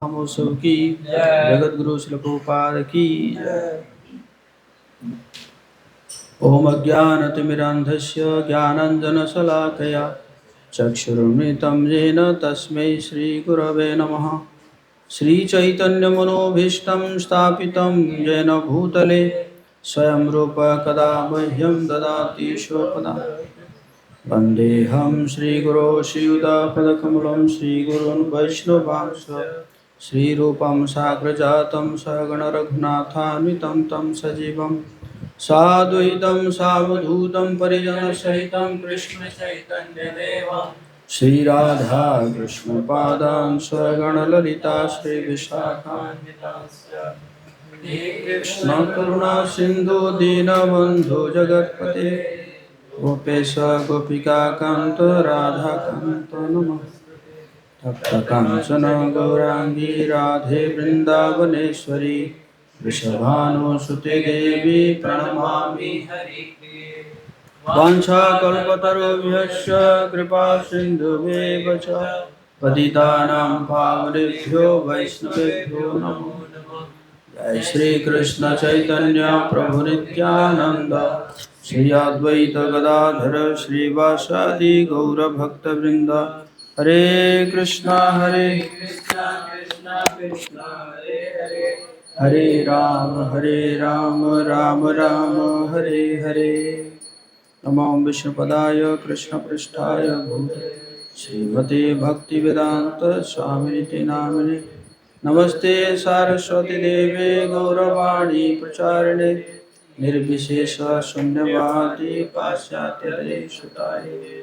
हम सब की जगत गुरु श्री प्रभुपाद की ओम अज्ञानतिमिरान्धस्य ज्ञानाञ्जनशलाकया चक्षुरुन्मिलितं येन तस्मै श्रीगुरवे नमः। श्रीचैतन्यमनोभीष्टं स्थापितं येन भूतले स्वयं रूप कदा मह्यं ददाति स्वपदा। वन्देऽहं श्रीगुरो श्रीयुतापदकमलं श्रीगुरून् वैष्णवांश श्रीरूपं साग्रजातं सहगण रघुनाथान्वितं तं सजीवं साद्वैतं सावधूतं परिजनसहितं कृष्णचैतन्यदेवं श्रीराधा कृष्णपादां स्वगणललिता श्रीविशाखान्वितांश्च कृष्णकरुणा सिन्धु दीनबन्धु जगत्पते गोपेश गोपिका कांत राधा कांत नमस्ते। तप्त कांचन गौरांगी राधे वृंदावनेश्वरी वृषभानुसुते देवी प्रणमामि हरिप्रिये। वाञ्छाकल्पतरुभ्यश्च कृपा सिन्धुभ्येव च पतितानां पावनेभ्यो वैष्णवेभ्यो नमो नमः। जय श्री कृष्ण चैतन्य प्रभु नित्यानंद श्री अद्वैत गदाधर श्रीवासादि गौरभक्तवृंद। हरे कृष्णा कृष्णा कृष्णा हरे हरे हरे राम राम राम हरे हरे। नमो विष्णुपदाय कृष्णपृष्ठाय भूतले श्रीमते भक्तिवेदांत स्वामिनिति नामिने। नमस्ते सारस्वती देवे गौरवाणी प्रचारिणे निर्विशेष शून्यवादी पाश्चात्यदेशतारिणे।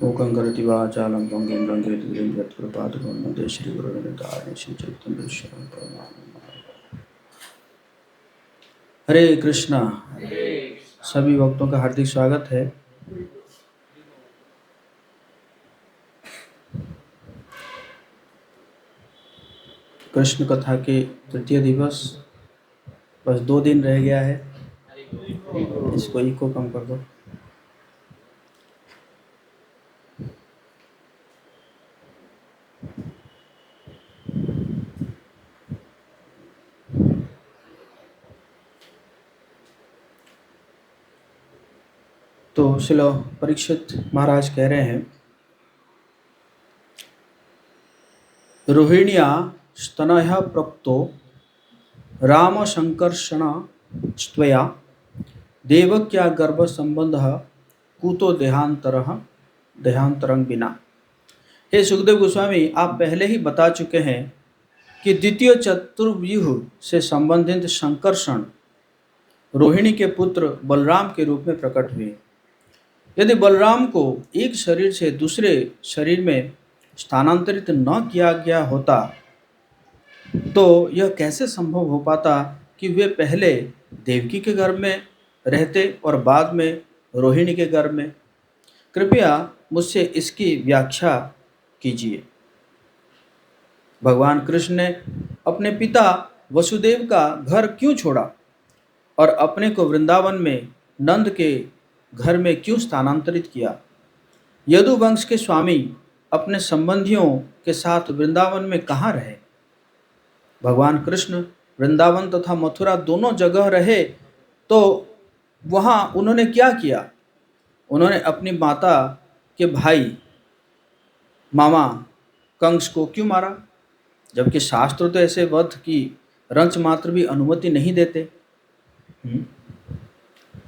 मूकं करोति वाचालं पङ्गुं लङ्घयति यत्कृपातुकं वन्दे श्रीगुरुरनतारिणे श्रीचैतन्यदेवं। हरे कृष्णा। सभी भक्तों का हार्दिक स्वागत है। कृष्ण कथा के तृतीय दिवस, बस 2 दिन रह गया है। इसको इको कम कर दो। तो श्रील परीक्षित महाराज कह रहे हैं, रोहिण्या स्तनः प्रक्तो राम संकर्षण त्वया देवक्या गर्भ संबंध कुतो देहांतरं बिना। हे सुखदेव गोस्वामी, आप पहले ही बता चुके हैं कि द्वितीय चतुर्व्यूह से संबंधित संकर्षण रोहिणी के पुत्र बलराम के रूप में प्रकट हुए। यदि बलराम को एक शरीर से दूसरे शरीर में स्थानांतरित न किया गया होता तो यह कैसे संभव हो पाता कि वे पहले देवकी के गर्भ में रहते और बाद में रोहिणी के गर्भ में। कृपया मुझसे इसकी व्याख्या कीजिए। भगवान कृष्ण ने अपने पिता वसुदेव का घर क्यों छोड़ा और अपने को वृंदावन में नंद के घर में क्यों स्थानांतरित किया? यदुवंश के स्वामी अपने संबंधियों के साथ वृंदावन में कहाँ रहे? भगवान कृष्ण वृंदावन तथा मथुरा दोनों जगह रहे, तो वहाँ उन्होंने क्या किया? उन्होंने अपनी माता के भाई मामा कंस को क्यों मारा, जबकि शास्त्र तो ऐसे वध की रंच मात्र भी अनुमति नहीं देते।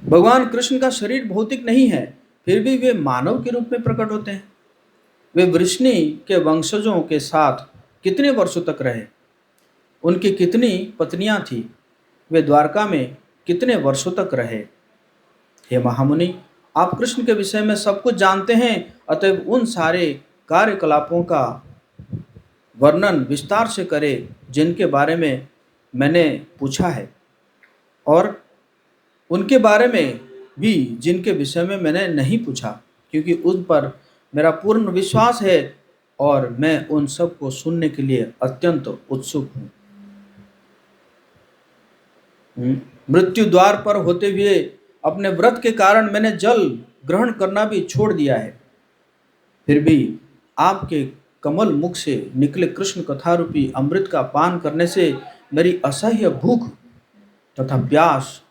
भगवान कृष्ण का शरीर भौतिक नहीं है, फिर भी वे मानव के रूप में प्रकट होते हैं। वे वृष्णि के वंशजों के साथ कितने वर्षों तक रहे? उनकी कितनी पत्नियां थीं? वे द्वारका में कितने वर्षों तक रहे? हे महामुनि, आप कृष्ण के विषय में सब कुछ जानते हैं, अतएव उन सारे कार्यकलापों का वर्णन विस्तार से करें जिनके बारे में मैंने पूछा है, और उनके बारे में भी जिनके विषय में मैंने नहीं पूछा, क्योंकि उन पर मेरा पूर्ण विश्वास है और मैं उन सब को सुनने के लिए अत्यंत उत्सुक हूँ। मृत्यु द्वार पर होते हुए अपने व्रत के कारण मैंने जल ग्रहण करना भी छोड़ दिया है, फिर भी आपके कमल मुख से निकले कृष्ण कथा रूपी अमृत का पान करने से मेरी असह्य भूख तथा प्यास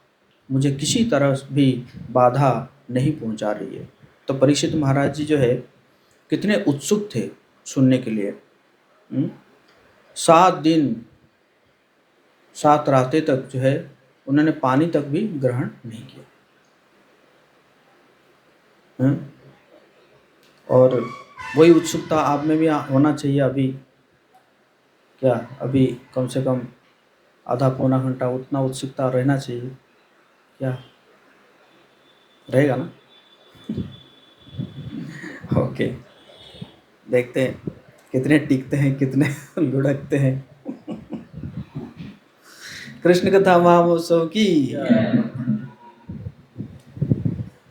मुझे किसी तरह भी बाधा नहीं पहुंचा रही है। तो परीक्षित महाराज जी जो है कितने उत्सुक थे सुनने के लिए। 7 दिन 7 रातें तक जो है उन्होंने पानी तक भी ग्रहण नहीं किया। और वही उत्सुकता आप में भी होना चाहिए। अभी क्या, अभी कम से कम आधा पौना घंटा उतना उत्सुकता रहना चाहिए। क्या रहेगा ना? ओके, देखते हैं कितने टिकते हैं, कितने लुढ़कते हैं। कृष्ण कथा महामहोत्सव की।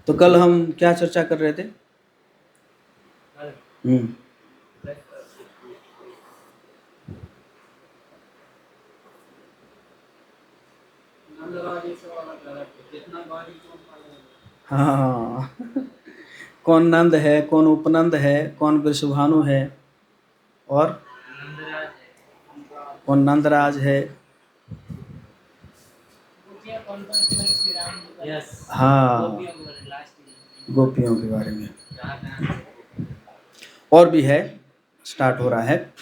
तो कल हम क्या चर्चा कर रहे थे? हाँ, कौन नंद है, कौन उपनंद है, कौन वृषभानु है, और कौन नंदराज है। हाँ, गोपियों के बारे में और भी है। स्टार्ट हो रहा है।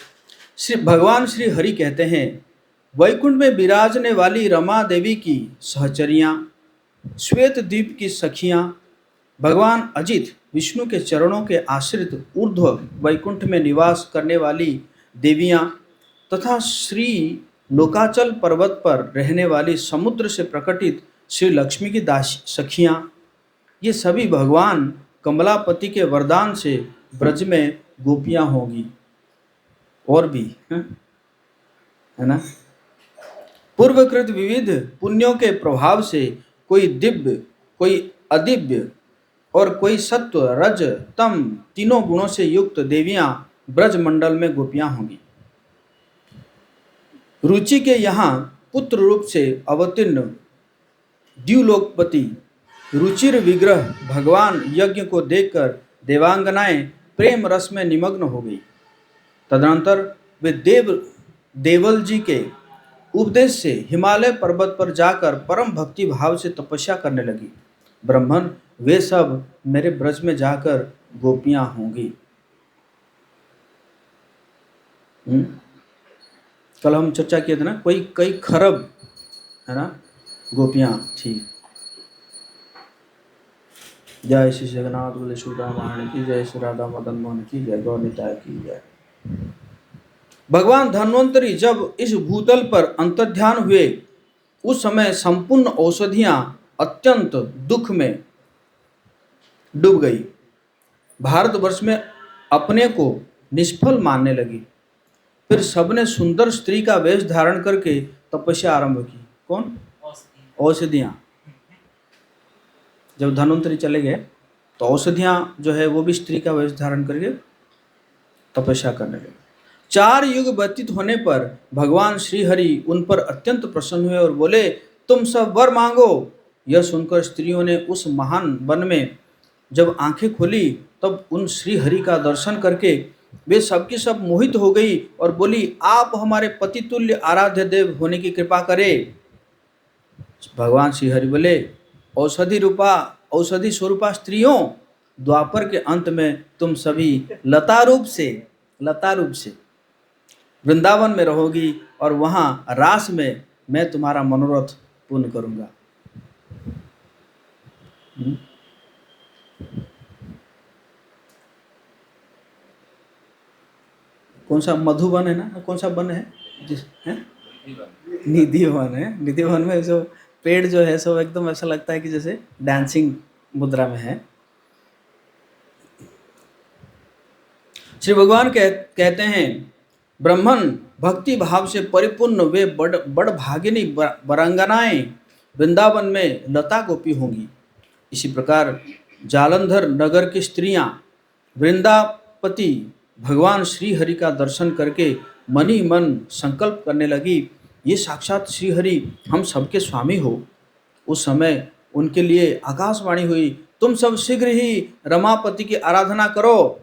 श्री भगवान श्री हरि कहते हैं, वैकुंठ में विराजने वाली रमा देवी की सहचरियां, श्वेत द्वीप की सखियां, भगवान अजित विष्णु के चरणों के आश्रित ऊर्ध्व वैकुंठ में निवास करने वाली देवियां तथा श्री लोकाचल पर्वत पर रहने वाली समुद्र से प्रकटित श्री लक्ष्मी की दासी सखियां, ये सभी भगवान कमलापति के वरदान से ब्रज में गोपियां होंगी। और भी है ना। पूर्वकृत विविध पुण्यों के प्रभाव से कोई दिव्य, कोई अदिव्य और कोई सत्व रज तम तीनों गुणों से युक्त देवियां ब्रज मंडल में गोपियां होंगी। रुचि के यहाँ पुत्र रूप से अवतीर्ण द्युलोकपति रुचिर विग्रह भगवान यज्ञ को देखकर देवांगनाएं प्रेम रस में निमग्न हो गई। तदनंतर वे देवल जी के उपदेश से हिमालय पर्वत पर जाकर परम भक्ति भाव से तपस्या करने लगी। ब्राह्मण, वे सब मेरे ब्रज में जाकर गोपियां होंगी। कल हम चर्चा किए थे ना, कई खरब है ना गोपियां थी। जय श्री जगन्नाथ बोले सुदामान की जय, श्री राधा मदन मोहन की जय, गौर निताय की जय। भगवान धन्वंतरी जब इस भूतल पर अंतर्ध्यान हुए, उस समय संपूर्ण औषधियां अत्यंत दुख में डूब गई। भारतवर्ष में अपने को निष्फल मानने लगी। फिर सबने सुंदर स्त्री का वेश धारण करके तपस्या आरंभ की। कौन? औषधियां। जब धन्वंतरी चले गए तो औषधियां जो है वो भी स्त्री का वेश धारण करके तपस्या करने लगे। 4 युग व्यतीत होने पर भगवान श्री हरि उन पर अत्यंत प्रसन्न हुए और बोले, तुम सब वर मांगो। यह सुनकर स्त्रियों ने उस महान वन में जब आंखें खोली, तब उन श्री हरि का दर्शन करके वे सबकी सब मोहित हो गई और बोली, आप हमारे पति तुल्य आराध्य देव होने की कृपा करें। भगवान श्री हरि बोले, औषधि स्वरूपा स्त्रियों, द्वापर के अंत में तुम सभी लता रूप से वृंदावन में रहोगी और वहां रास में मैं तुम्हारा मनोरथ पूर्ण करूंगा। कौन सा मधुबन है ना, कौन सा वन है जिस है? निधि वन है। निधि वन में जो पेड़ जो है सो एकदम ऐसा लगता है कि जैसे डांसिंग मुद्रा में है। श्री भगवान कहते हैं, ब्राह्मण भक्ति भाव से परिपूर्ण वे बड़ भागिनी वरांगनाएं वृंदावन में लता गोपी होंगी। इसी प्रकार जालंधर नगर की स्त्रियां वृंदापति भगवान श्री हरि का दर्शन करके मन ही मन संकल्प करने लगी, ये साक्षात श्री हरि हम सबके स्वामी हो। उस समय उनके लिए आकाशवाणी हुई, तुम सब शीघ्र ही रमापति की आराधना करो।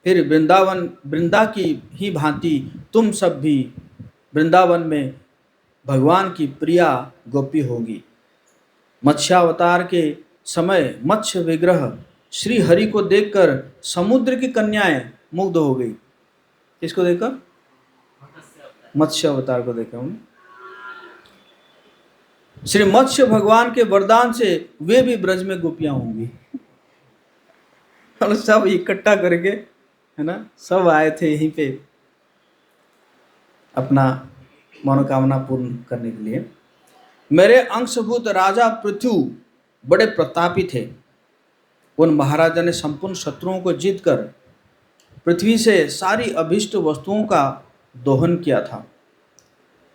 फिर वृंदा की ही भांति तुम सब भी वृंदावन में भगवान की प्रिया गोपी होगी। मत्स्यावतार के समय मत्स्य विग्रह श्री हरि को देखकर समुद्र की कन्याएं मुग्ध हो गई। किसको देखकर? मत्स्य अवतार को देखा उन्हें। श्री मत्स्य भगवान के वरदान से वे भी ब्रज में गोपियां होंगी। और सब इकट्ठा करके, है ना, सब आए थे यहीं पे अपना मनोकामना पूर्ण करने के लिए। मेरे अंशभूत राजा पृथु बड़े प्रतापी थे। उन महाराजा ने संपूर्ण शत्रुओं को जीतकर पृथ्वी से सारी अभिष्ट वस्तुओं का दोहन किया था।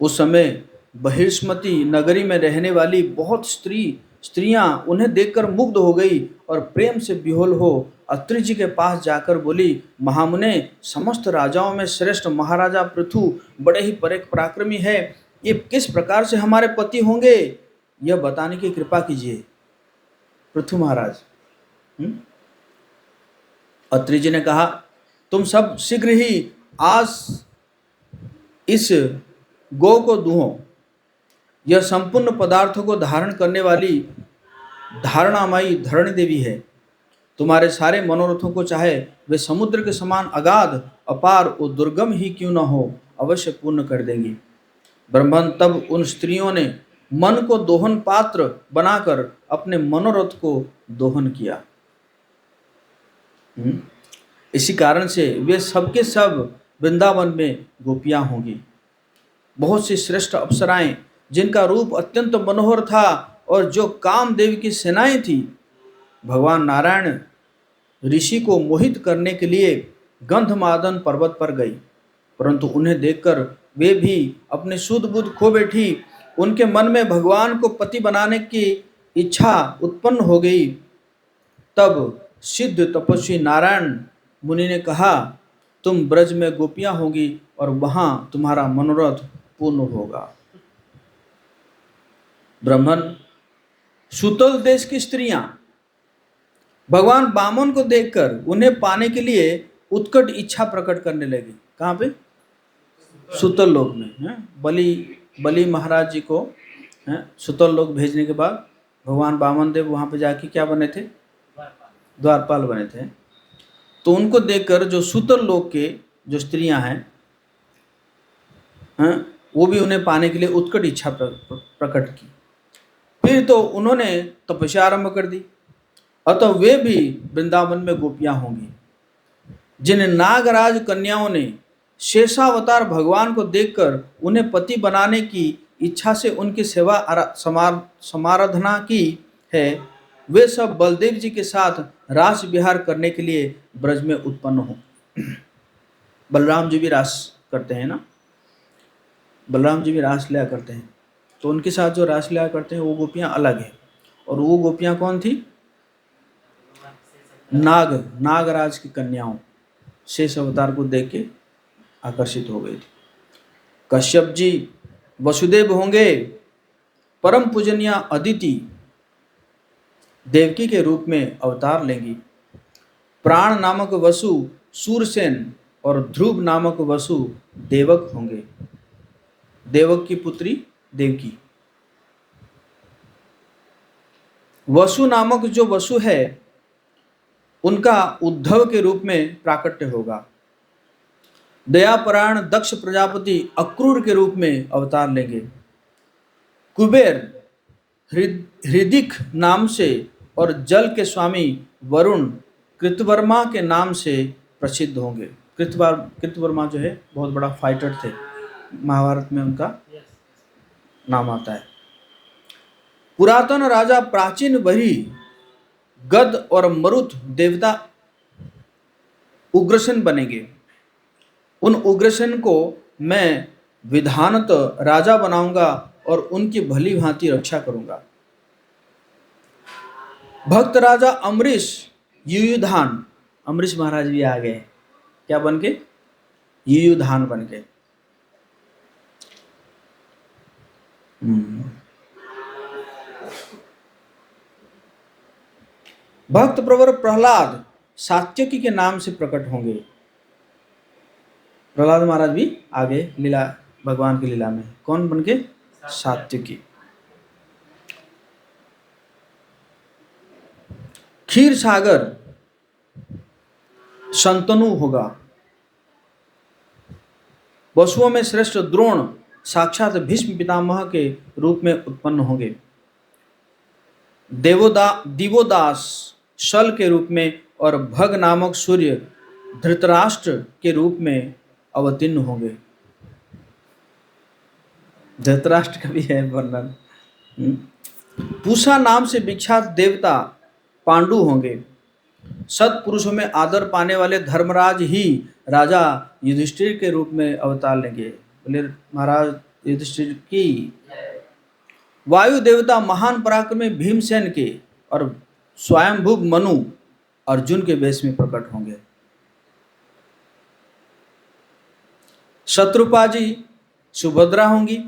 उस समय बहिष्मती नगरी में रहने वाली बहुत स्त्रियां उन्हें देखकर मुग्ध हो गई और प्रेम से विह्वल हो अत्रि जी के पास जाकर बोली, महामुने, समस्त राजाओं में श्रेष्ठ महाराजा पृथु बड़े ही पराक्रमी है। ये किस प्रकार से हमारे पति होंगे, यह बताने की कृपा कीजिए। पृथु महाराज। अत्रि जी ने कहा, तुम सब शीघ्र ही आज इस गौ को दुहो। यह संपूर्ण पदार्थों को धारण करने वाली धारणामयी धरणी देवी है। तुम्हारे सारे मनोरथों को, चाहे वे समुद्र के समान अगाध, अपार और दुर्गम ही क्यों न हो, अवश्य पूर्ण कर देंगी। ब्रह्मन तब उन स्त्रियों ने मन को दोहन पात्र बनाकर अपने मनोरथ को दोहन किया। इसी कारण से वे सबके सब वृंदावन में गोपियां होंगी। बहुत सी श्रेष्ठ अप्सराएं जिनका रूप अत्यंत मनोहर था और जो कामदेव की सेनाएं थी, भगवान नारायण ऋषि को मोहित करने के लिए गंधमादन पर्वत पर गई, परंतु उन्हें देखकर वे भी अपनी सुध बुद्ध खो बैठी। उनके मन में भगवान को पति बनाने की इच्छा उत्पन्न हो गई। तब सिद्ध तपस्वी नारायण मुनि ने कहा, तुम ब्रज में गोपियां होगी और वहां तुम्हारा मनोरथ पूर्ण होगा। ब्राह्मण, सुतल देश की स्त्रियां भगवान वामन को देखकर उन्हें पाने के लिए उत्कट इच्छा प्रकट करने लगी। कहाँ पे? सुतल लोक में। है बलि महाराज जी को सुतल लोक भेजने के बाद भगवान वामन देव वहां पे जाके क्या बने थे? द्वारपाल बने थे। तो उनको देखकर जो सुतल लोक के जो स्त्रियां हैं, वो भी उन्हें पाने के लिए उत्कट इच्छा प्रकट की। फिर तो उन्होंने तपस्या आरंभ कर दी। अतः वे भी वृंदावन में गोपियां होंगी। जिन नागराज कन्याओं ने शेषावतार भगवान को देखकर उन्हें पति बनाने की इच्छा से उनकी सेवा समाराधना की है, वे सब बलदेव जी के साथ रास विहार करने के लिए ब्रज में उत्पन्न हो। बलराम जी भी रास करते हैं ना, बलराम जी भी रास लिया करते हैं। तो उनके साथ जो रास लिया करते हैं वो गोपियां अलग हैं। और वो गोपियां कौन थी? नागराज की कन्याओं शेष अवतार को देख के आकर्षित हो गई थी। कश्यप जी वसुदेव होंगे। परम पूजनीय अदिति देवकी के रूप में अवतार लेंगी। प्राण नामक वसु सूरसेन और ध्रुव नामक वसु देवक होंगे। देवक की पुत्री देवकी। वसु नामक जो वसु है उनका उद्धव के रूप में प्राकट्य होगा। दयापरायण दक्ष प्रजापति अक्रूर के रूप में अवतार लेंगे। कुबेर हृदिक नाम से और जल के स्वामी वरुण कृतवर्मा के नाम से प्रसिद्ध होंगे। कृतवर्मा जो है बहुत बड़ा फाइटर थे, महाभारत में उनका नाम आता है। पुरातन राजा प्राचीन बही गद और मरुत देवता उग्रसेन बनेंगे। उन उग्रसेन को मैं विधानत राजा बनाऊंगा और उनकी भली भांति रक्षा करूंगा। भक्त राजा अमरीश युयुधान, अमरीश महाराज भी आ गए। क्या बन के? युयुधान बन के। भक्त प्रवर प्रहलाद सात्यकी के नाम से प्रकट होंगे। प्रहलाद महाराज भी आगे लीला भगवान की लीला में कौन बन के? सात्विकी। क्षीर सागर शंतनु होगा। वसुओं में श्रेष्ठ द्रोण साक्षात भीष्म पितामह के रूप में उत्पन्न होंगे। दिवोदास शल के रूप में और भग नामक सूर्य धृतराष्ट्र के रूप में अवतीर्ण होंगे। धृतराष्ट्र का भी है वर्णन। पूषा नाम से विख्यात देवता पांडु होंगे। सत्पुरुषों में आदर पाने वाले धर्मराज ही राजा युधिष्ठिर के रूप में अवतार लेंगे। बोले महाराज युधिष्ठिर की। वायु देवता महान पराक्रमी भीमसेन के और स्वयंभू मनु अर्जुन के वेश में प्रकट होंगे। शत्रुपा जी सुभद्रा होंगी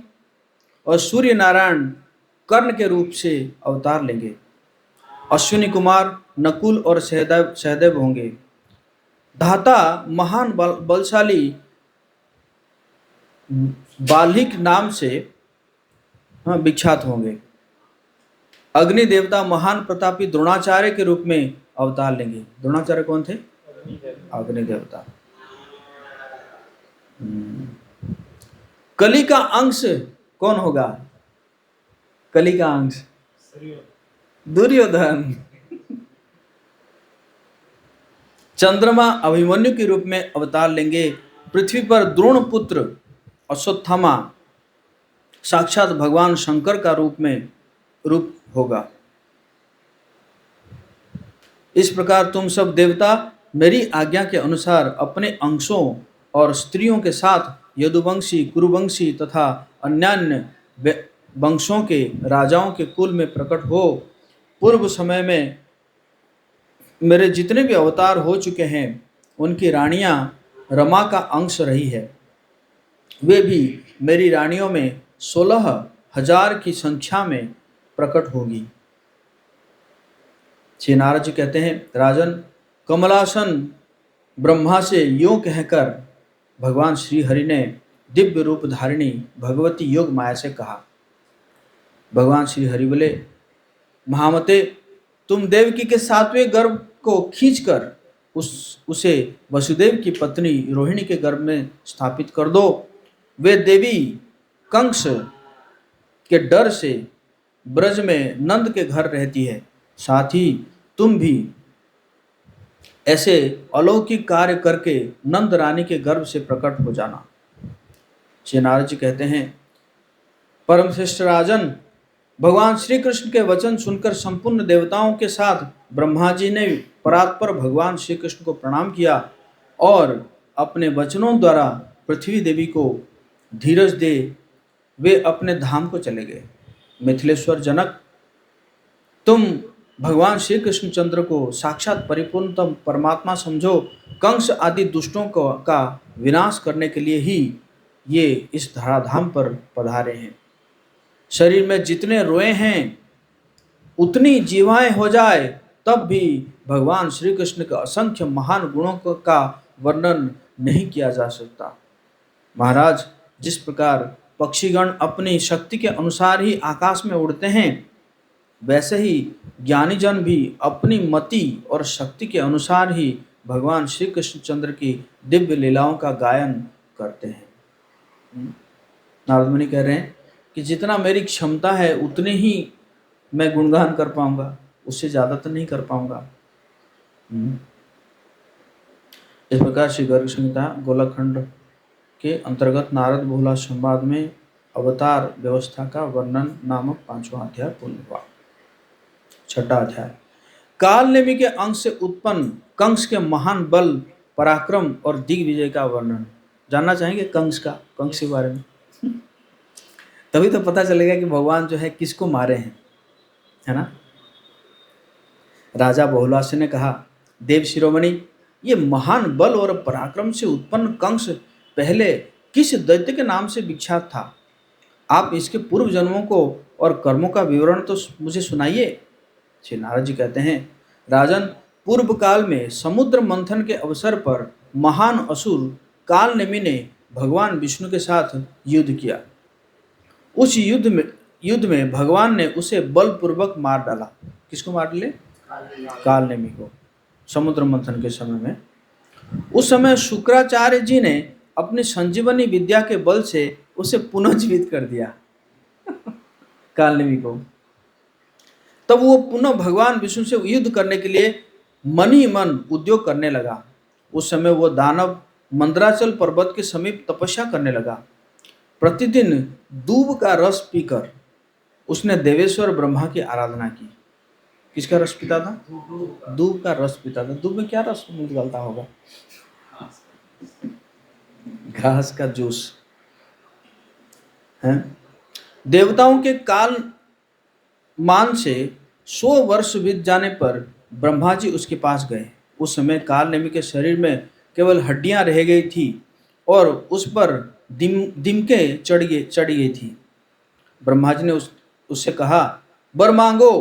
और सूर्य नारायण कर्ण के रूप से अवतार लेंगे। अश्विनी कुमार नकुल और सहदेव होंगे। धाता महान बलशाली बाल्हिक नाम से विख्यात होंगे। अग्नि देवता महान प्रतापी द्रोणाचार्य के रूप में अवतार लेंगे। द्रोणाचार्य कौन थे? अग्नि देवता। कली का अंश कौन होगा? कली का अंश दुर्योधन। चंद्रमा अभिमन्यु के रूप में अवतार लेंगे। पृथ्वी पर द्रोण पुत्र अश्वत्थामा साक्षात भगवान शंकर का रूप होगा। इस प्रकार तुम सब देवता मेरी आज्ञा के अनुसार अपने अंशों और स्त्रियों के साथ यदुवंशी, कुरुवंशी तथा अन्यान्य वंशों के राजाओं के कुल में प्रकट हो। पूर्व समय में मेरे जितने भी अवतार हो चुके हैं उनकी रानियां रमा का अंश रही है। वे भी मेरी रानियों में 16,000 की संख्या में प्रकट होगी। श्री नारद जी कहते हैं, राजन, कमलासन ब्रह्मा से यूं कहकर भगवान श्री हरि ने दिव्य रूप धारिणी भगवती योग माया से कहा। भगवान श्री हरि बोले, महामते, तुम देवकी के 7वें गर्भ को खींचकर उसे वसुदेव की पत्नी रोहिणी के गर्भ में स्थापित कर दो। वे देवी कंस के डर से ब्रज में नंद के घर रहती है। साथ ही तुम भी ऐसे अलौकिक कार्य करके नंद रानी के गर्भ से प्रकट हो जाना। श्री नारद जी कहते हैं, परम श्रेष्ठ राजन, भगवान श्री कृष्ण के वचन सुनकर संपूर्ण देवताओं के साथ ब्रह्मा जी ने परात्पर भगवान श्री कृष्ण को प्रणाम किया और अपने वचनों द्वारा पृथ्वी देवी को धीरज दे वे अपने धाम को चले गए। मिथिलेश्वर जनक, तुम भगवान श्री कृष्णचंद्र को साक्षात परिपूर्णतम परमात्मा समझो। कंस आदि दुष्टों का विनाश करने के लिए ही ये इस धराधाम पर पधारे हैं। शरीर में जितने रोए हैं उतनी जीवाएं हो जाए तब भी भगवान श्री कृष्ण के असंख्य महान गुणों का वर्णन नहीं किया जा सकता। महाराज, जिस प्रकार पक्षीगण अपनी शक्ति के अनुसार ही आकाश में उड़ते हैं, वैसे ही ज्ञानी जन भी अपनी मति और शक्ति के अनुसार ही भगवान श्री कृष्णचंद्र की दिव्य लीलाओं का गायन करते हैं। नारद मुनि कह रहे हैं कि जितना मेरी क्षमता है उतने ही मैं गुणगान कर पाऊंगा, उससे ज़्यादा तो नहीं कर पाऊंगा। इस प्रकार श्री गर्ग संहिता गोलखंड के अंतर्गत नारद भोला संवाद में अवतार व्यवस्था का वर्णन नामक 5वां अध्याय पूर्ण हुआ। 6वां अध्याय, काल नेमि के अंश से उत्पन्न कंस के महान बल, पराक्रम और दिग्विजय का वर्णन। जानना चाहेंगे कंस के बारे में? तभी तो पता चलेगा कि भगवान जो है किसको मारे हैं, है ना। राजा बहुलास्य ने कहा, देव शिरोमणि, ये महान बल और पराक्रम से उत्पन्न कंस पहले किस दैत्य के नाम से विख्यात था? आप इसके पूर्व जन्मों को और कर्मों का विवरण तो मुझे सुनाइए। श्री नारद जी कहते हैं, राजन, पूर्व काल में समुद्र मंथन के अवसर पर महान असुर कालनेमी ने भगवान विष्णु के साथ युद्ध किया। उस युद्ध में भगवान ने उसे बलपूर्वक मार डाला। किसको मार डाले? कालनेमी को, समुद्र मंथन के समय में। उस समय शुक्राचार्य जी ने अपनी संजीवनी विद्या के बल से उसे पुनर्जीवित कर दिया कालनेमी को। तब वो पुनः भगवान विष्णु से युद्ध करने के लिए मन ही मन उद्योग करने लगा। उस समय वो दानव मंदराचल पर्वत के समीप तपस्या करने लगा। प्रतिदिन दूब का रस पीकर उसने देवेश्वर ब्रह्मा की आराधना की। किसका रस पीता था? दूब का रस पीता था। दूब में क्या रस निकलता होगा? घास का जूस है। देवताओं के काल मान से 100 वर्ष बीत जाने पर ब्रह्मा जी उसके पास गए। उस समय कालनेमी के शरीर में केवल हड्डियां रह गई थी और उस पर दिमके चढ़ गई थी। ब्रह्मा जी ने उससे कहा, वर मांगो।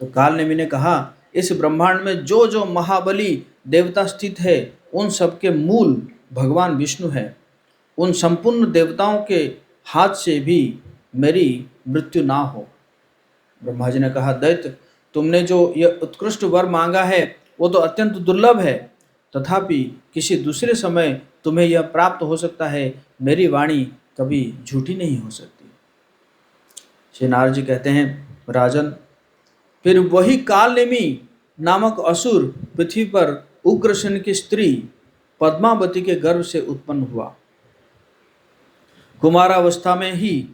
तो कालनेमी ने कहा, इस ब्रह्मांड में जो जो महाबली देवता स्थित है उन सबके मूल भगवान विष्णु है। उन संपूर्ण देवताओं के हाथ से भी मेरी मृत्यु ना हो। ब्रह्मा जी ने कहा, दैत्य, तुमने जो यह उत्कृष्ट वर मांगा है वो तो अत्यंत दुर्लभ है, तथापि किसी दूसरे समय तुम्हें यह प्राप्त हो सकता है। मेरी वाणी कभी झूठी नहीं हो सकती। श्री नारद जी कहते हैं, राजन, फिर वही कालनेमी नामक असुर पृथ्वी पर उग्रसेन की स्त्री पद्मावती के गर्भ से उत्पन्न हुआ। कुमारावस्था में ही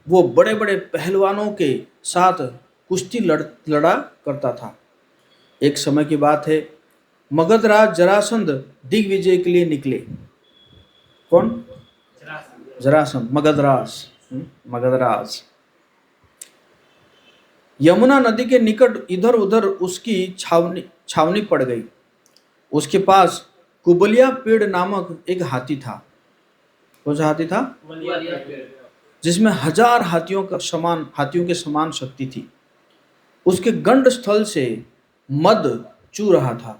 वो बड़े बड़े पहलवानों के साथ कुश्ती लड़ा करता था। एक समय की बात है, मगधराज जरासंध दिग्विजय के लिए निकले। कौन? जरासंध, मगधराज। यमुना नदी के निकट इधर उधर उसकी छावनी पड़ गई। उसके पास कुबलिया पेड़ नामक एक हाथी था। कौन सा हाथी था? जिसमें 1000 हाथियों के समान शक्ति थी। उसके गंड स्थल से मद चू रहा था।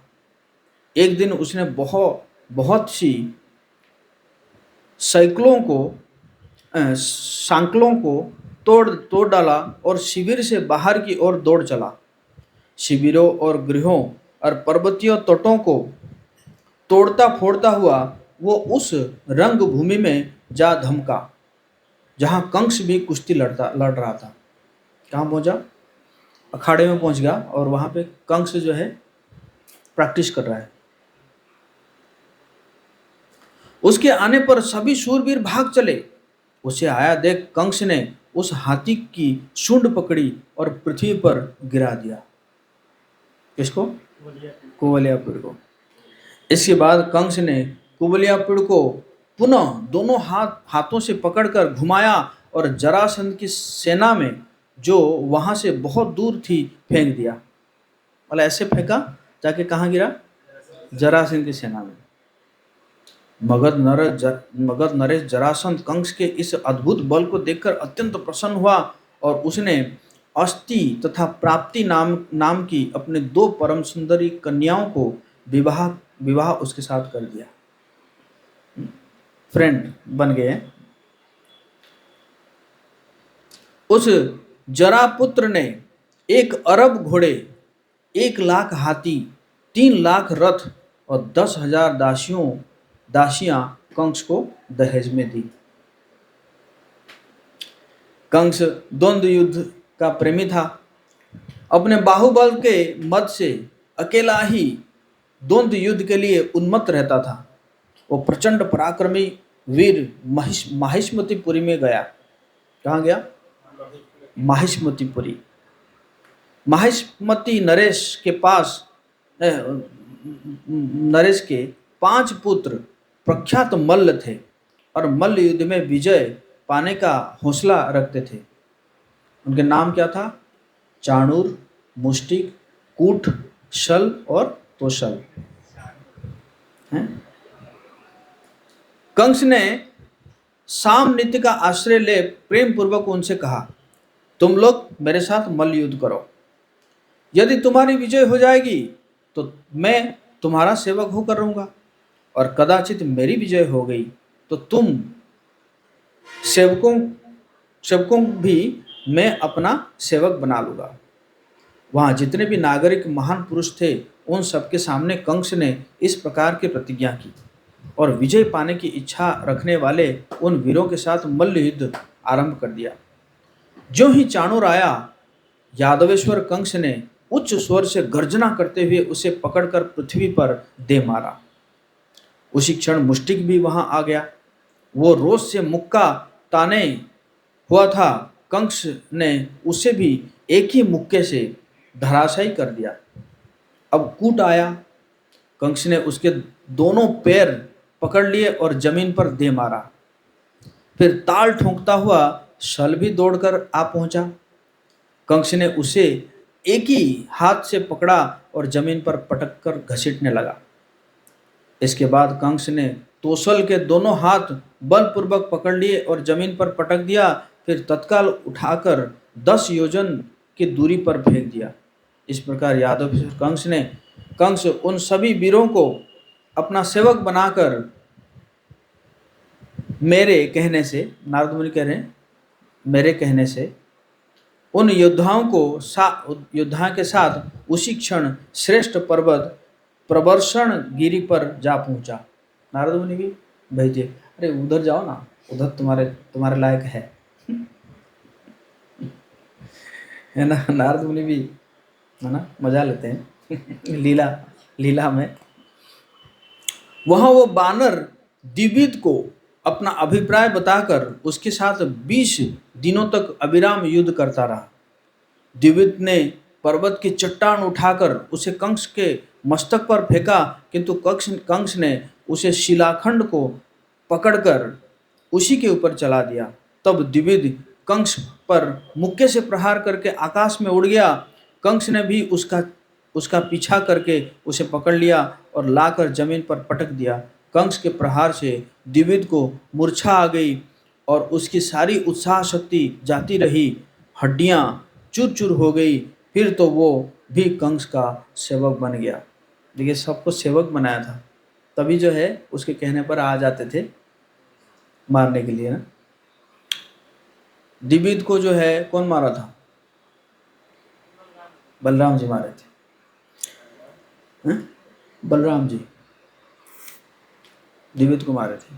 एक दिन उसने बहुत सी सांकलों को तोड़ डाला और शिविर से बाहर की ओर दौड़ चला। शिविरों और गृहों और पर्वतीय तटों को तोड़ता फोड़ता हुआ वो उस रंग भूमि में जा धमका जहां कंस भी कुश्ती लड़ रहा था। कहाँ पहुंचा? अखाड़े में पहुंच गया और वहां पे कंस जो है प्रैक्टिस कर रहा है। उसके आने पर सभी शूरवीर भाग चले। उसे आया देख कंस ने उस हाथी की सूंड पकड़ी और पृथ्वी पर गिरा दिया। किसको? कुवलयापुर को। इसके बाद कंस ने कुवलयापुर को पुनः दोनों हाथों से पकड़कर घुमाया और जरासंध की सेना में, जो वहां से बहुत दूर थी, फेंक दिया। मतलब ऐसे फेंका, जाके कहाँ गिरा? जरासंध की सेना में। मगध नरेश जरासंध कंस के इस अद्भुत बल को देखकर अत्यंत प्रसन्न हुआ और उसने अस्ति तथा प्राप्ति नाम की अपने 2 परम सुंदरी कन्याओं को विवाह उसके साथ कर दिया। फ्रेंड बन गए। उस जरापुत्र ने 1 अरब घोड़े, 1 लाख हाथी, 3 लाख रथ और 10,000 दासियां कंस को दहेज में दी। कंस द्वंद्व युद्ध का प्रेमी था। अपने बाहुबल के मद से अकेला ही द्वंद्व युद्ध के लिए उन्मत्त रहता था। वो प्रचंड पराक्रमी वीर माहिष्मतिपुरी में गया। कहाँ गया? माहिष्मतिपुरी। माहिष्मति नरेश के 5 पुत्र प्रख्यात मल्ल थे और मल्ल युद्ध में विजय पाने का हौसला रखते थे। उनके नाम क्या था? चाणूर, मुष्टिक, कूट, शल और तोशल। कंस ने साम नित्य का आश्रय ले प्रेम पूर्वक उनसे कहा, तुम लोग मेरे साथ मल्ल युद्ध करो। यदि तुम्हारी विजय हो जाएगी तो मैं तुम्हारा सेवक होकर रहूंगा, और कदाचित मेरी विजय हो गई तो तुम सेवकों सेवकों भी मैं अपना सेवक बना लूंगा। वहां जितने भी नागरिक महान पुरुष थे, उन सबके सामने कंस ने इस प्रकार की प्रतिज्ञा की और विजय पाने की इच्छा रखने वाले उन वीरों के साथ मल्ल युद्ध आरंभ कर दिया। जो ही चाणूर आया, यादवेश्वर कंस ने उच्च स्वर से गर्जना करते हुए उसे पकड़कर पृथ्वी पर दे मारा। उसी क्षण मुष्टिक भी वहां आ गया। वो रोष से मुक्का ताने हुआ था। कंस ने उसे भी एक ही मुक्के से धराशायी कर दिया। अब कूट आया। कंस ने उसके दोनों पैर पकड़ लिए और जमीन पर दे मारा। फिर ताल ठोंकता हुआ शल भी दौड़कर आ पहुंचा। कंस ने उसे एक ही हाथ से पकड़ा और जमीन पर पटक कर घसीटने लगा। इसके बाद कंस ने तोसल के दोनों हाथ बलपूर्वक पकड़ लिए और जमीन पर पटक दिया। फिर तत्काल उठाकर 10 योजन की दूरी पर फेंक दिया। इस प्रकार यादव कंस उन सभी वीरों को अपना सेवक बनाकर मेरे कहने से, नारद मुनि कह रहे हैं, मेरे कहने से उन योद्धा के साथ उसी क्षण श्रेष्ठ पर्वत प्रवर्षण गिरी पर जा पहुंचा। नारद मुनि भी भेजे, अरे उधर जाओ ना, उधर तुम्हारे लायक है ना। नारद मुनि भी है ना, मजा लेते हैं लीला में। वहां वो बानर द्विविद को अपना अभिप्राय बताकर उसके साथ 20 दिनों तक अविराम युद्ध करता रहा। द्विविद ने पर्वत की चट्टान उठाकर उसे कंस के मस्तक पर फेंका, किंतु कंस ने उसे शिलाखंड को पकड़कर उसी के ऊपर चला दिया। तब द्विविद कंस पर मुक्के से प्रहार करके आकाश में उड़ गया। कंस ने भी उसका पीछा करके उसे पकड़ लिया और लाकर जमीन पर पटक दिया। कंस के प्रहार से द्विविद को मूर्छा आ गई और उसकी सारी उत्साह शक्ति जाती रही। हड्डियां चूर चूर हो गई। फिर तो वो भी कंस का सेवक बन गया। देखिए, सबको सेवक बनाया था, तभी जो है उसके कहने पर आ जाते थे मारने के लिए ना। द्विविद को जो है कौन मारा था? बलराम जी मारे थे। बलराम जी द्विविद को मारे थे।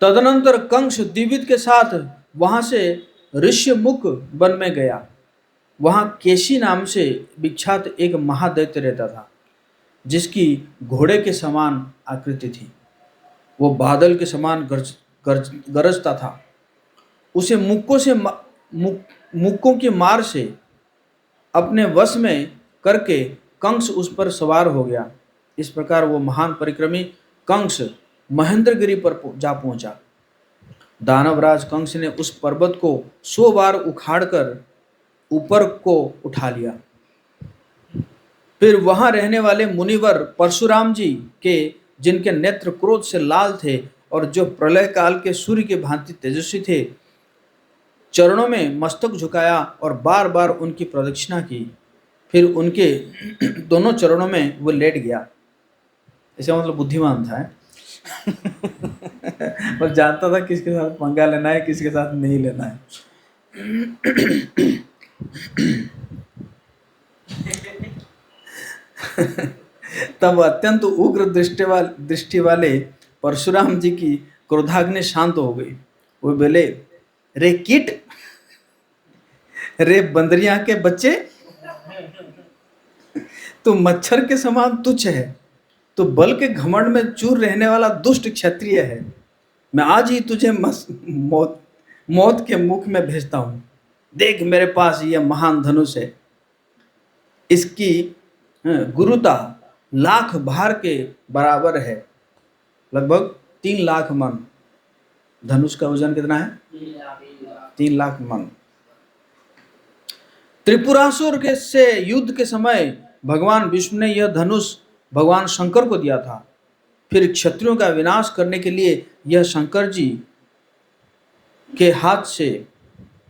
तदनंतर कंस द्विविद के साथ वहां से ऋष्यमुख वन में गया। वहां केशी नाम से विख्यात एक महादैत्य रहता था, जिसकी घोड़े के समान आकृति थी। वो बादल के समान गरजता था। उसे मुक्कों की मार से अपने वश में करके कंस उस पर सवार हो गया। इस प्रकार वो महान परिक्रमी कंस महेंद्रगिरी पर जा पहुंचा। दानवराज कंस ने उस पर्वत को 100 बार उखाड़कर ऊपर को उठा लिया। फिर वहां रहने वाले मुनिवर परशुराम जी के, जिनके नेत्र क्रोध से लाल थे और जो प्रलय काल के सूर्य के भांति तेजस्वी थे, चरणों में मस्तक झुकाया और बार बार उनकी प्रदक्षिणा की। फिर उनके दोनों चरणों में वो लेट गया। इसका मतलब बुद्धिमान था और जानता था किसके साथ पंगा लेना है, किसके साथ नहीं लेना है। तब अत्यंत उग्र दृष्टि वाले परशुराम जी की क्रोधाग्नि शांत हो गई। वो बोले, रे कीट, रे बंदरिया के बच्चे, तू मच्छर के समान तुच्छ है। तो बल के घमंड में चूर रहने वाला दुष्ट क्षत्रिय है। मैं आज ही तुझे मौत के मुख में भेजता हूं। देख, मेरे पास यह महान धनुष है। इसकी गुरुता लाख भार के बराबर है, लगभग 3 लाख मन। धनुष का वजन कितना है? 3 लाख मन। त्रिपुरासुर के से युद्ध के समय भगवान विष्णु ने यह धनुष भगवान शंकर को दिया था। फिर क्षत्रियों का विनाश करने के लिए यह शंकर जी के हाथ से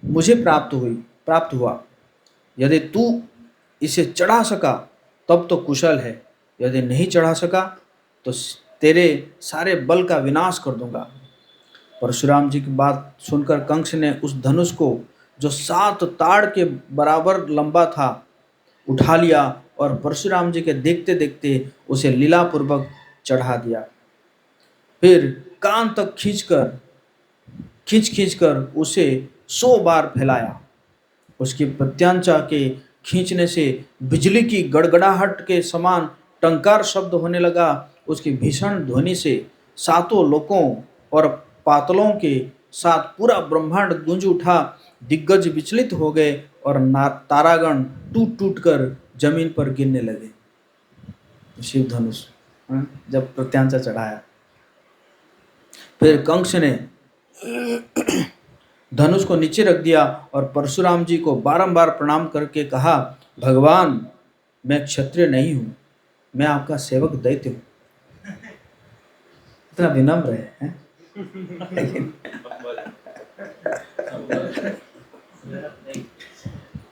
मुझे प्राप्त हुआ। यदि तू इसे चढ़ा सका तब तो कुशल है, यदि नहीं चढ़ा सका तो तेरे सारे बल का विनाश कर दूंगा। परशुराम जी की बात सुनकर कंस ने उस धनुष को, जो 7 ताड़ के बराबर लंबा था, उठा लिया और परशुराम जी के देखते देखते उसे लीलापूर्वक चढ़ा दिया। फिर कान तक खींच खींच कर उसे 100 बार फैलाया। उसकी प्रत्यंचा के खींचने से बिजली की गड़गड़ाहट के समान टंकार शब्द होने लगा। उसकी भीषण ध्वनि से सातों लोकों और पातलों के साथ पूरा ब्रह्मांड गूंज उठा। दिग्गज विचलित हो गए और तारागण टूट टूट कर जमीन पर गिरने लगे। शिव धनुष जब प्रत्यांचा चढ़ाया, फिर कंस ने धनुष को नीचे रख दिया और परशुराम जी को बारंबार प्रणाम करके कहा, भगवान, मैं क्षत्रिय नहीं हूं, मैं आपका सेवक दैत्य हूं। इतना विनम्र है?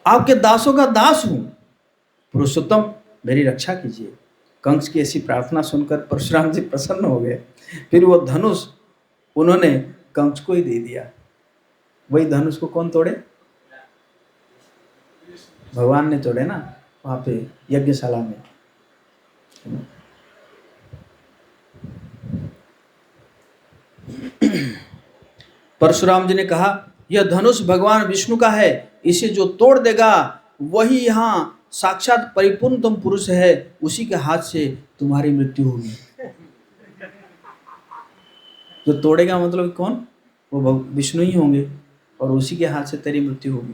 आपके दासों का दास हूं, पुरुषोत्तम मेरी रक्षा कीजिए। कंस की ऐसी प्रार्थना सुनकर परशुराम जी प्रसन्न हो गए। फिर वो धनुष उन्होंने कंस को ही दे दिया। वही धनुष को कौन तोड़े? भगवान ने तोड़े ना, वहां पे यज्ञशाला में। परशुराम जी ने कहा, यह धनुष भगवान विष्णु का है, इसे जो तोड़ देगा वही यहाँ साक्षात परिपूर्णतम पुरुष है, उसी के हाथ से तुम्हारी मृत्यु होगी। जो तोड़ेगा मतलब कौन? वो विष्णु ही होंगे और उसी के हाथ से तेरी मृत्यु होगी।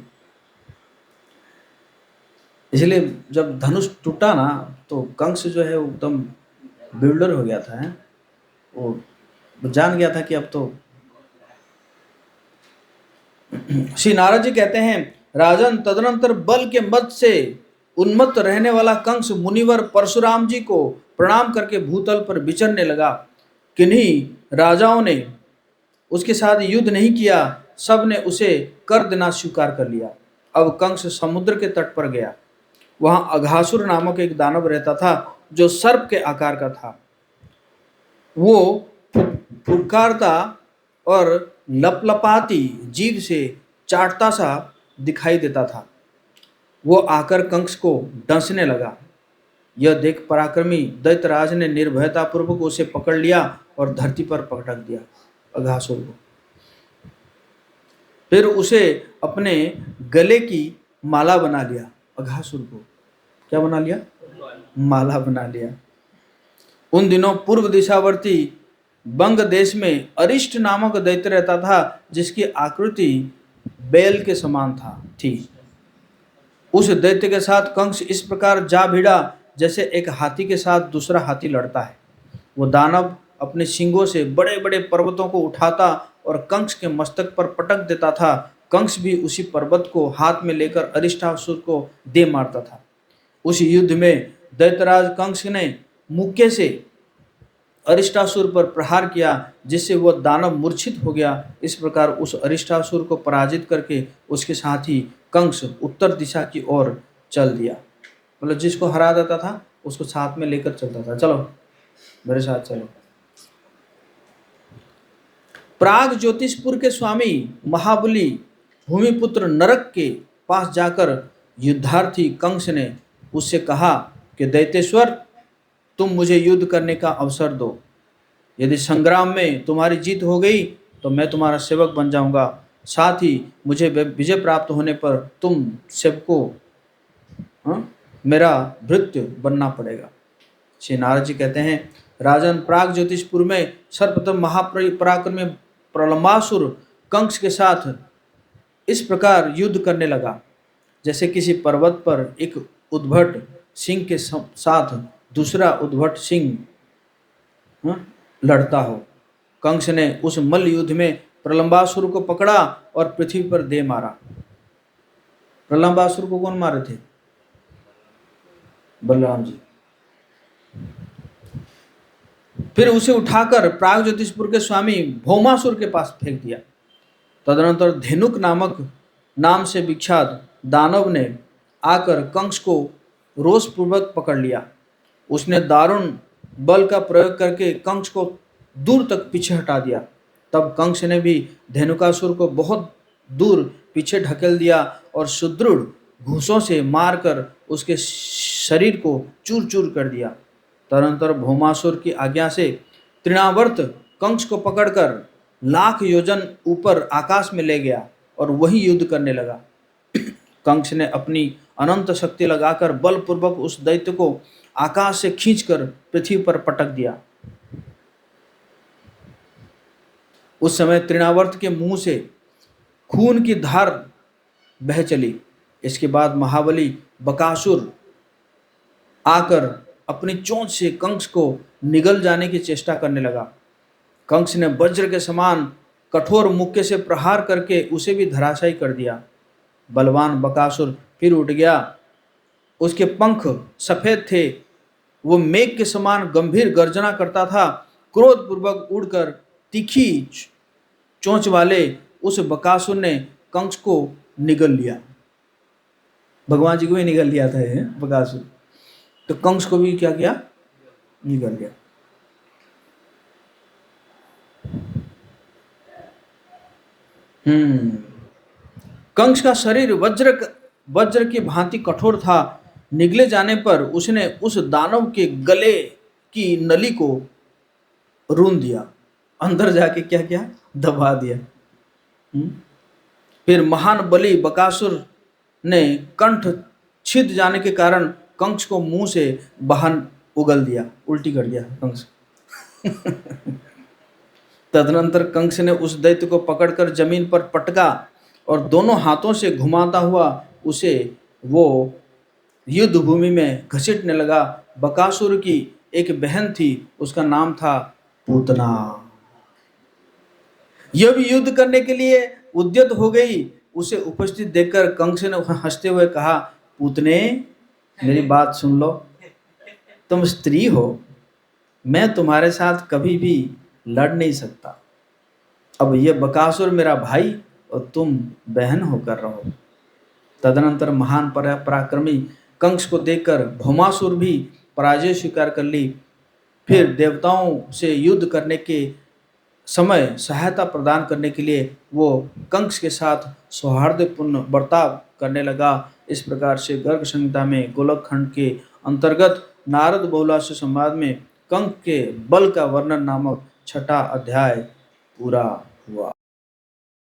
इसलिए जब धनुष टूटा ना, तो कंस जो है एकदम बिल्डर हो गया था, है? वो जान गया था कि अब तो। श्री नारद जी कहते हैं, राजन, तदनंतर बल के मद से उन्मत्त रहने वाला कंस मुनिवर परशुराम जी को प्रणाम करके भूतल पर विचरने लगा। किन्हीं राजाओं ने उसके साथ युद्ध नहीं किया, सब ने उसे कर देना स्वीकार कर लिया। अब कंस समुद्र के तट पर गया। वहां अघासुर नामक एक दानव रहता था, जो सर्प के आकार का था। वो फुफकारता और लपलपाती जीभ से चाटता सा दिखाई देता था। वो आकर कंस को डंसने लगा। यह देख पराक्रमी दैत्यराज ने निर्भयतापूर्वक उसे पकड़ लिया और धरती पर पटक दिया, अघासुर को। फिर उसे अपने गले की माला बना लिया। अघासुर को क्या बना लिया? माला बना लिया। उन दिनों पूर्व दिशावर्ती बंग देश में अरिष्ट नामक दैत्य रहता था, जिसकी आकृति बैल के समान थी। उस दैत्य के साथ कंस इस प्रकार जा भिड़ा जैसे एक हाथी के साथ दूसरा हाथी लड़ता है। वो दानव अपने सींगों से बड़े बड़े पर्वतों को उठाता और कंस के मस्तक पर पटक देता था। कंस भी उसी पर्वत को हाथ में लेकर अरिष्टासुर को दे मारता था। उस युद्ध में दैत्यराज कंस ने मुक्के से अरिष्टासुर पर प्रहार किया, जिससे वह दानव मूर्छित हो गया। इस प्रकार उस अरिष्टासुर को पराजित करके उसके साथी कंस उत्तर दिशा की ओर चल दिया। मतलब जिसको हरा देता था उसको साथ में लेकर चलता था, चलो मेरे साथ चलो। प्राग ज्योतिषपुर के स्वामी महाबली भूमिपुत्र नरक के पास जाकर युद्धार्थी कंस ने उससे कहा कि दैत्येश्वर, तुम मुझे युद्ध करने का अवसर दो। यदि संग्राम में तुम्हारी जीत हो गई तो मैं तुम्हारा सेवक बन जाऊंगा। साथ ही मुझे विजय प्राप्त होने पर तुम सबको मेरा भृत्य बनना पड़ेगा। श्री नारद जी कहते हैं, राजन, प्राग ज्योतिषपुर में सर्वप्रथम महापराक्रमी प्रलंबासुर कंस के साथ इस प्रकार युद्ध करने लगा, जैसे किसी पर्वत पर एक उद्भट सिंह के साथ दूसरा उद्भट सिंह लड़ता हो। कंस ने उस मल्ल युद्ध में प्रलंबासुर को पकड़ा और पृथ्वी पर दे मारा। प्रलंबासुर को कौन मारे थे? बलराम जी। फिर उसे उठाकर प्राग ज्योतिषपुर के स्वामी भौमासुर के पास फेंक दिया। तदनंतर धेनुक नामक नाम से विख्यात दानव ने आकर कंस को रोषपूर्वक पकड़ लिया। उसने दारुण बल का प्रयोग करके कंस को दूर तक पीछे हटा दिया। तब कंस ने भी धेनुकासुर को बहुत दूर पीछे ढकेल दिया और सुदृढ़ घूंसों से मारकर उसके शरीर को चूर चूर कर दिया। तदनंतर भौमासुर की आज्ञा से तृणावर्त कंस को पकड़कर लाख योजन ऊपर आकाश में ले गया और वही युद्ध करने लगा। कंस ने अपनी अनंत शक्ति लगाकर बलपूर्वक उस दैत्य को आकाश से खींचकर पृथ्वी पर पटक दिया। उस समय तृणावर्त के मुंह से खून की धार बह चली। इसके बाद महाबली बकासुर आकर अपनी चोंच से कंस को निगल जाने की चेष्टा करने लगा। कंस ने वज्र के समान कठोर मुक्के से प्रहार करके उसे भी धराशायी कर दिया। बलवान बकासुर फिर उठ गया। उसके पंख सफेद थे, वो मेघ के समान गंभीर गर्जना करता था। क्रोधपूर्वक उड़कर तीखी चोंच वाले उस बकासुर ने कंस को निगल लिया। भगवान जी को भी निगल लिया था ये बकासुर, तो कंस को भी क्या किया? निगल लिया। कंस का शरीर वज्र की भांति कठोर था। निगले जाने पर उसने उस दानव के गले की नली को रूंध दिया, अंदर जाके क्या किया? दबा दिया। फिर महान बली बकासुर ने कंठ छिद जाने के कारण कंस को मुंह से बाहर उगल दिया, उल्टी कर दिया कंस। तदनंतर कंस ने उस दैत्य को पकड़कर जमीन पर पटका और दोनों हाथों से घुमाता हुआ उसे वो युद्ध भूमि में घसीटने लगा। बकासुर की एक बहन थी, उसका नाम था पूतना। यह भी युद्ध करने के लिए उद्यत हो गई। उसे उपस्थित देखकर कंस ने हंसते हुए कहा, पूतने मेरी बात सुन लो, तुम स्त्री हो, मैं तुम्हारे साथ कभी भी लड़ नहीं सकता। अब यह बकासुर मेरा भाई और तुम बहन होकर रहो। तदनंतर महान पराक्रमी कंस को देखकर भौमासुर भी पराजय स्वीकार कर ली। फिर देवताओं से युद्ध करने के समय सहायता प्रदान करने के लिए वो कंस के साथ सौहार्दपूर्ण बर्ताव करने लगा। इस प्रकार से गर्ग संहिता में गोलक खंड के अंतर्गत नारद बहुलाश्व संवाद में कंस के बल का वर्णन नामक 6ठा अध्याय पूरा हुआ।